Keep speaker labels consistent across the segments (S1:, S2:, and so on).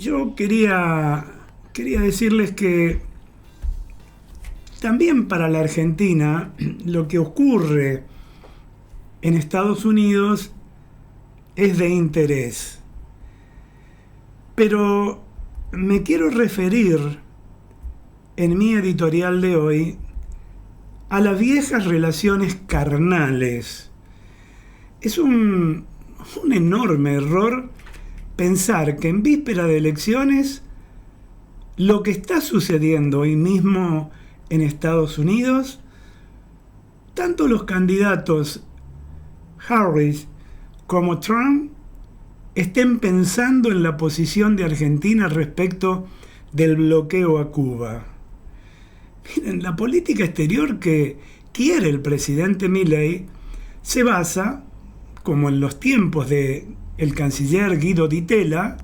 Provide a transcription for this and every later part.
S1: Yo quería decirles que también para la Argentina lo que ocurre en Estados Unidos es de interés. Pero me quiero referir en mi editorial de hoy a las viejas relaciones carnales. Es un enorme error pensar que en víspera de elecciones lo que está sucediendo hoy mismo en Estados Unidos, tanto los candidatos Harris como Trump estén pensando en la posición de Argentina respecto del bloqueo a Cuba. Miren, la política exterior que quiere el presidente Milei se basa, como en los tiempos de el canciller Guido Di Tella,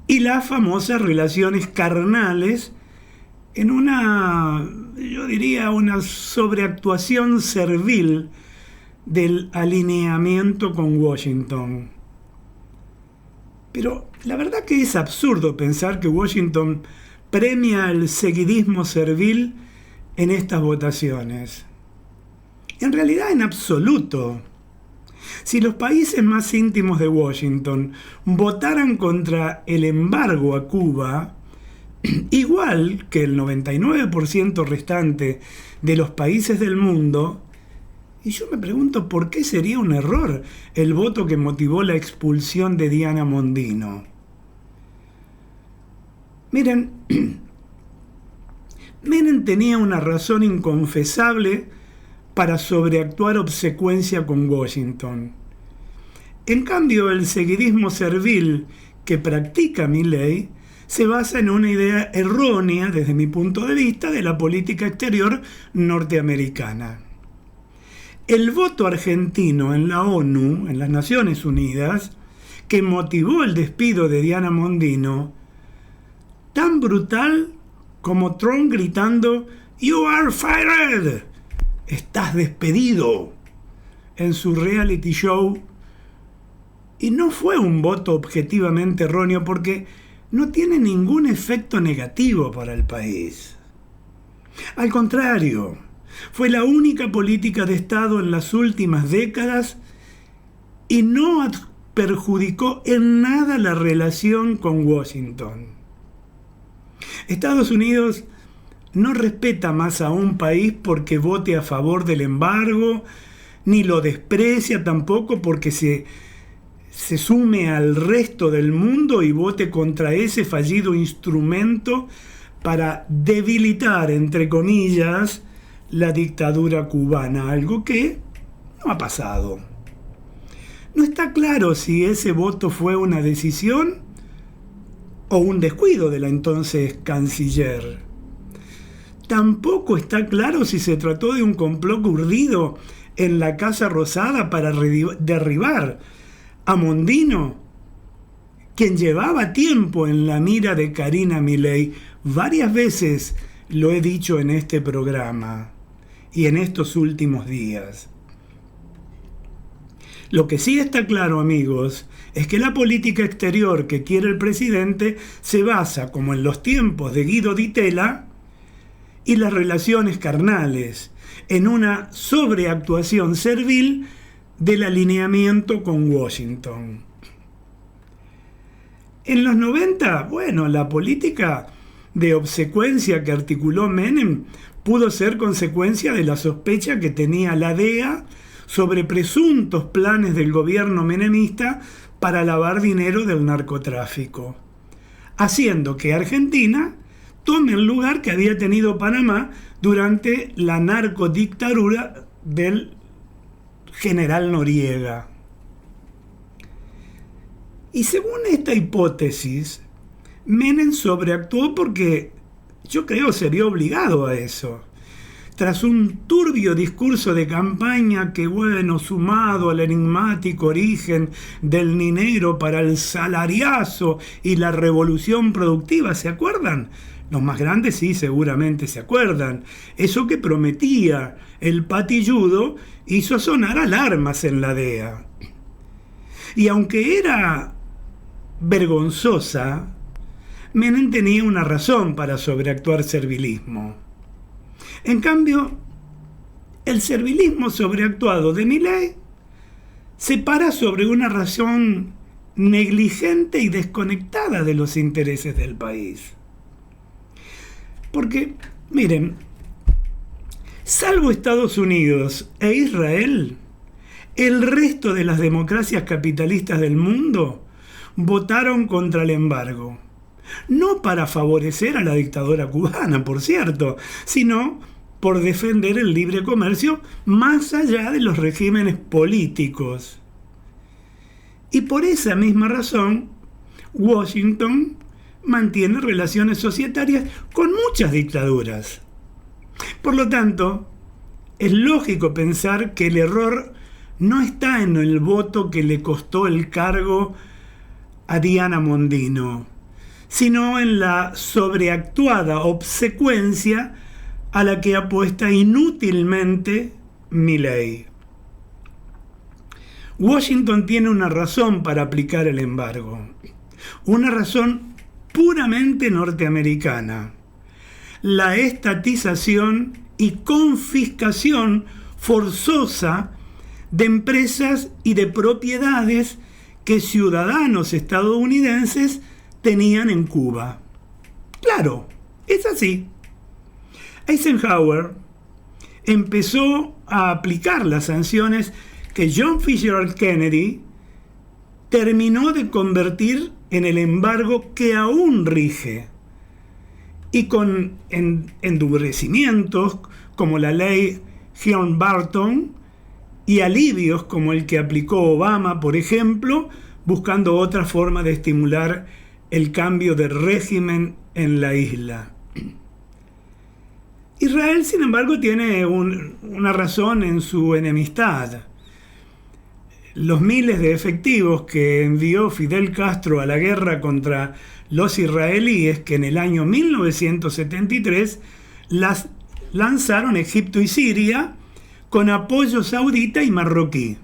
S1: y las famosas relaciones carnales en yo diría, una sobreactuación servil del alineamiento con Washington. Pero la verdad que es absurdo pensar que Washington premia el seguidismo servil en estas votaciones. En realidad, en absoluto. Si los países más íntimos de Washington votaran contra el embargo a Cuba, igual que el 99% restante de los países del mundo, y yo me pregunto por qué sería un error el voto que motivó la expulsión de Diana Mondino. Miren, Menem tenía una razón inconfesable para sobreactuar obsecuencia con Washington. En cambio, el seguidismo servil que practica Milei se basa en una idea errónea, desde mi punto de vista, de la política exterior norteamericana. El voto argentino en la ONU, en las Naciones Unidas, que motivó el despido de Diana Mondino, tan brutal como Trump gritando "You are fired", estás despedido, en su reality show, y no fue un voto objetivamente erróneo porque no tiene ningún efecto negativo para el país. Al contrario, fue la única política de Estado en las últimas décadas y no perjudicó en nada la relación con Washington. Estados Unidos no respeta más a un país porque vote a favor del embargo, ni lo desprecia tampoco porque se sume al resto del mundo y vote contra ese fallido instrumento para debilitar, entre comillas, la dictadura cubana, algo que no ha pasado. No está claro si ese voto fue una decisión o un descuido de la entonces canciller. Tampoco está claro si se trató de un complot urdido en la Casa Rosada para derribar a Mondino, quien llevaba tiempo en la mira de Karina Milei. Varias veces lo he dicho en este programa y en estos últimos días. Lo que sí está claro, amigos, es que la política exterior que quiere el presidente se basa, como en los tiempos de Guido Di Tella, y las relaciones carnales, en una sobreactuación servil del alineamiento con Washington. En los 90, la política de obsecuencia que articuló Menem pudo ser consecuencia de la sospecha que tenía la DEA sobre presuntos planes del gobierno menemista para lavar dinero del narcotráfico, haciendo que Argentina tome el lugar que había tenido Panamá durante la narcodictadura del general Noriega. Y según esta hipótesis, Menem sobreactuó porque yo creo sería obligado a eso. Tras un turbio discurso de campaña que, sumado al enigmático origen del dinero para el salariazo y la revolución productiva, ¿se acuerdan? Los más grandes sí, seguramente se acuerdan. Eso que prometía el patilludo hizo sonar alarmas en la DEA. Y aunque era vergonzosa Menem tenía una razón para sobreactuar servilismo. En cambio, el servilismo sobreactuado de Milei se para sobre una razón negligente y desconectada de los intereses del país. Porque, miren, salvo Estados Unidos e Israel, el resto de las democracias capitalistas del mundo votaron contra el embargo. No para favorecer a la dictadura cubana, por cierto, sino por defender el libre comercio más allá de los regímenes políticos. Y por esa misma razón, Washington mantiene relaciones societarias con muchas dictaduras. Por lo tanto, es lógico pensar que el error no está en el voto que le costó el cargo a Diana Mondino, sino en la sobreactuada obsecuencia a la que apuesta inútilmente Milei. Washington tiene una razón para aplicar el embargo, una razón puramente norteamericana: la estatización y confiscación forzosa de empresas y de propiedades que ciudadanos estadounidenses tenían en Cuba. Claro, es así. Eisenhower empezó a aplicar las sanciones que John Fitzgerald Kennedy terminó de convertir en el embargo que aún rige, y con endurecimientos como la ley Helms-Burton y alivios como el que aplicó Obama, por ejemplo, buscando otra forma de estimular el cambio de régimen en la isla. Israel, sin embargo, tiene una razón en su enemistad. Los miles de efectivos que envió Fidel Castro a la guerra contra los israelíes, que en el año 1973 las lanzaron Egipto y Siria con apoyo saudita y marroquí.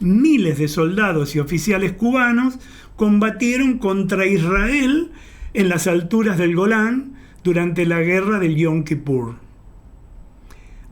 S1: Miles de soldados y oficiales cubanos combatieron contra Israel en las alturas del Golán durante la guerra del Yom Kippur.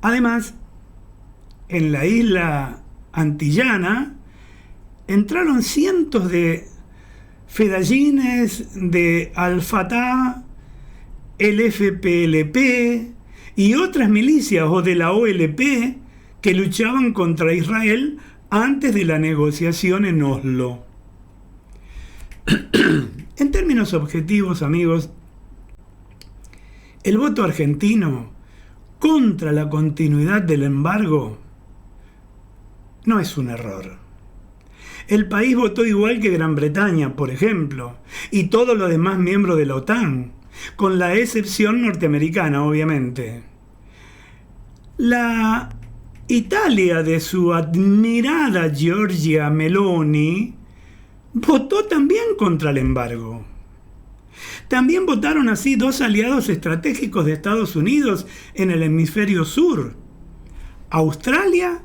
S1: Además, en la isla antillana entraron cientos de fedayines de Al-Fatah, el FPLP y otras milicias o de la OLP que luchaban contra Israel antes de la negociación en Oslo. En términos objetivos, amigos, el voto argentino contra la continuidad del embargo no es un error. El país votó igual que Gran Bretaña, por ejemplo, y todos los demás miembros de la OTAN, con la excepción norteamericana, obviamente. La Italia de su admirada Giorgia Meloni votó también contra el embargo. También votaron así dos aliados estratégicos de Estados Unidos en el hemisferio sur, Australia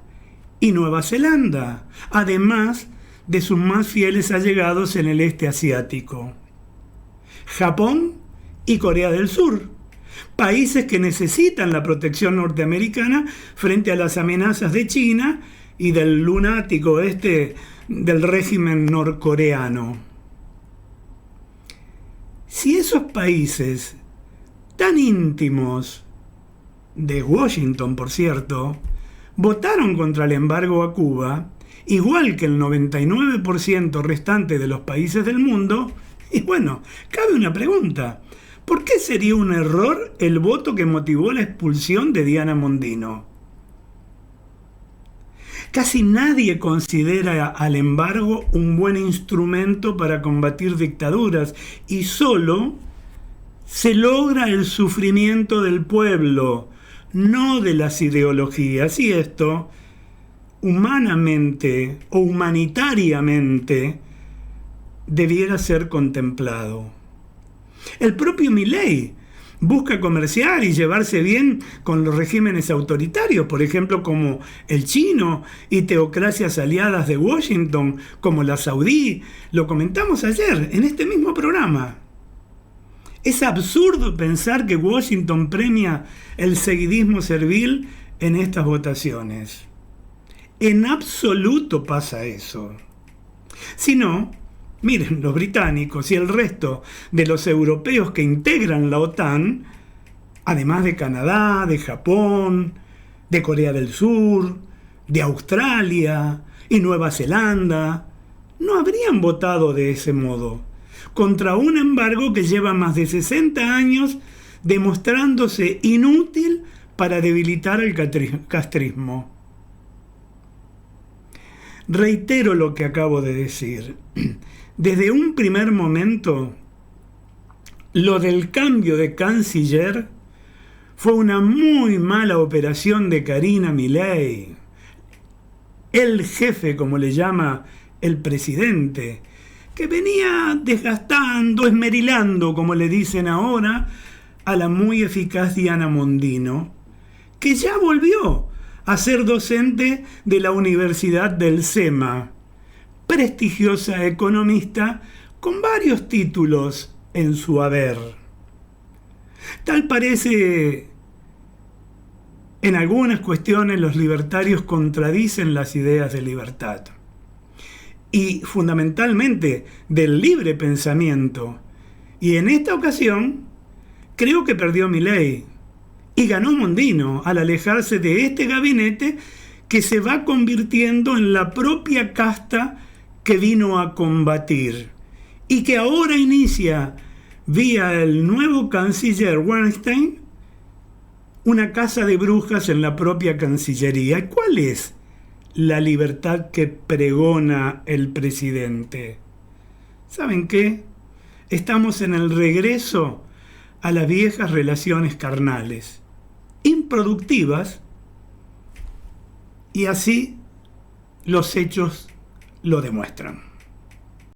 S1: y Nueva Zelanda, además de sus más fieles allegados en el este asiático, Japón y Corea del Sur, países que necesitan la protección norteamericana frente a las amenazas de China y del lunático del régimen norcoreano. Si esos países tan íntimos de Washington, por cierto, votaron contra el embargo a Cuba, igual que el 99% restante de los países del mundo, y bueno, cabe una pregunta: ¿por qué sería un error el voto que motivó la expulsión de Diana Mondino? Casi nadie considera al embargo un buen instrumento para combatir dictaduras, y solo se logra el sufrimiento del pueblo, no de las ideologías. Y esto, humanamente o humanitariamente, debiera ser contemplado. El propio Milei busca comerciar y llevarse bien con los regímenes autoritarios, por ejemplo, como el chino, y teocracias aliadas de Washington, como la saudí. Lo comentamos ayer en este mismo programa. Es absurdo pensar que Washington premia el seguidismo servil en estas votaciones. En absoluto pasa eso. Si no, miren, los británicos y el resto de los europeos que integran la OTAN, además de Canadá, de Japón, de Corea del Sur, de Australia y Nueva Zelanda, no habrían votado de ese modo, contra un embargo que lleva más de 60 años demostrándose inútil para debilitar el castrismo. Reitero lo que acabo de decir. Desde un primer momento, lo del cambio de canciller fue una muy mala operación de Karina Milei, el jefe, como le llama el presidente, que venía desgastando, esmerilando, como le dicen ahora, a la muy eficaz Diana Mondino, que ya volvió a ser docente de la Universidad del SEMA, prestigiosa economista con varios títulos en su haber. Tal parece, en algunas cuestiones los libertarios contradicen las ideas de libertad y fundamentalmente del libre pensamiento. Y en esta ocasión creo que perdió Milei y ganó Mondino al alejarse de este gabinete que se va convirtiendo en la propia casta que vino a combatir y que ahora inicia, vía el nuevo canciller Weinstein, una caza de brujas en la propia Cancillería. ¿Y cuál es la libertad que pregona el presidente? ¿Saben qué? Estamos en el regreso a las viejas relaciones carnales, improductivas, y así los hechos lo demuestran.